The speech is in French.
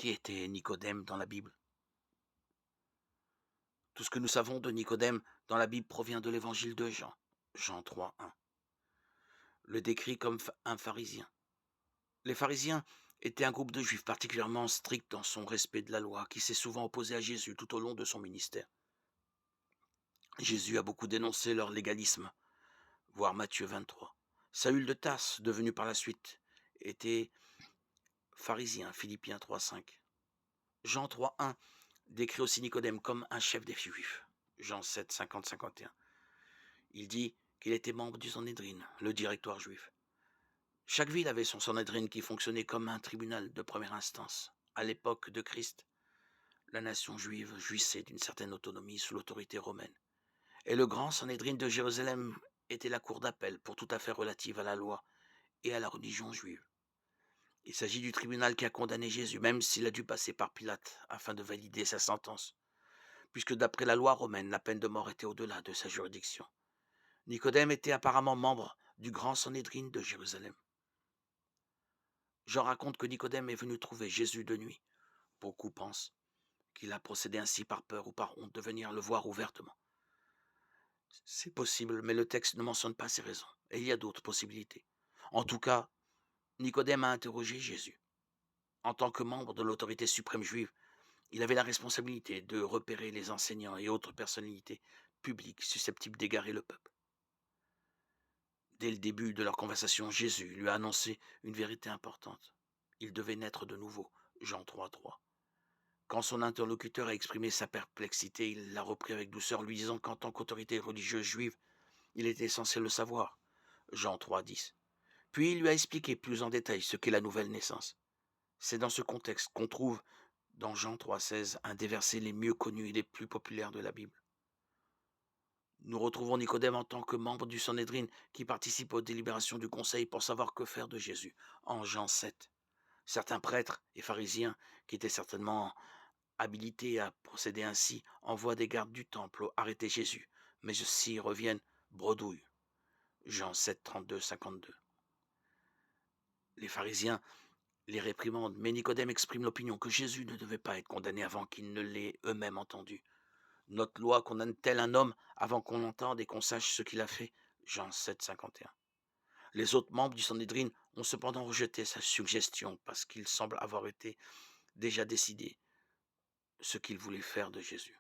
Qui était Nicodème dans la Bible? Tout ce que nous savons de Nicodème dans la Bible provient de l'évangile de Jean. Jean 3:1. Le décrit comme un pharisien. Les pharisiens étaient un groupe de juifs particulièrement strict dans son respect de la loi, qui s'est souvent opposé à Jésus tout au long de son ministère. Jésus a beaucoup dénoncé leur légalisme, voir Matthieu 23. Saül de Tarse, devenu par la suite, était pharisien, Philippiens 3:5. Jean 3:1 décrit aussi Nicodème comme un chef des Juifs. Jean 7, 50-51. Il dit qu'il était membre du Sanhédrin, le directoire juif. Chaque ville avait son Sanhédrin qui fonctionnait comme un tribunal de première instance. À l'époque de Christ, la nation juive jouissait d'une certaine autonomie sous l'autorité romaine. Et le grand Sanhédrin de Jérusalem était la cour d'appel pour toute affaire relative à la loi et à la religion juive. Il s'agit du tribunal qui a condamné Jésus, même s'il a dû passer par Pilate afin de valider sa sentence, puisque d'après la loi romaine, la peine de mort était au-delà de sa juridiction. Nicodème était apparemment membre du grand Sanhédrin de Jérusalem. Jean raconte que Nicodème est venu trouver Jésus de nuit. Beaucoup pensent qu'il a procédé ainsi par peur ou par honte de venir le voir ouvertement. C'est possible, mais le texte ne mentionne pas ces raisons, et il y a d'autres possibilités. En tout cas, Nicodème a interrogé Jésus. En tant que membre de l'autorité suprême juive, il avait la responsabilité de repérer les enseignants et autres personnalités publiques susceptibles d'égarer le peuple. Dès le début de leur conversation, Jésus lui a annoncé une vérité importante. Il devait naître de nouveau, Jean 3:3. Quand son interlocuteur a exprimé sa perplexité, il l'a repris avec douceur, lui disant qu'en tant qu'autorité religieuse juive, il était censé le savoir, Jean 3:10. Puis il lui a expliqué plus en détail ce qu'est la nouvelle naissance. C'est dans ce contexte qu'on trouve dans Jean 3:16 un des versets les mieux connus et les plus populaires de la Bible. Nous retrouvons Nicodème en tant que membre du Sanhédrin qui participe aux délibérations du conseil pour savoir que faire de Jésus, en Jean 7. Certains prêtres et pharisiens, qui étaient certainement habilités à procéder ainsi, envoient des gardes du temple arrêter Jésus, mais ceux-ci reviennent bredouilles. Jean 7, 32, 52. Les pharisiens les réprimandent, mais Nicodème exprime l'opinion que Jésus ne devait pas être condamné avant qu'ils ne l'aient eux-mêmes entendu. Notre loi condamne-t-elle un homme avant qu'on l'entende et qu'on sache ce qu'il a fait? Jean 7, 51. Les autres membres du Sanhédrin ont cependant rejeté sa suggestion parce qu'il semble avoir été déjà décidé ce qu'ils voulaient faire de Jésus.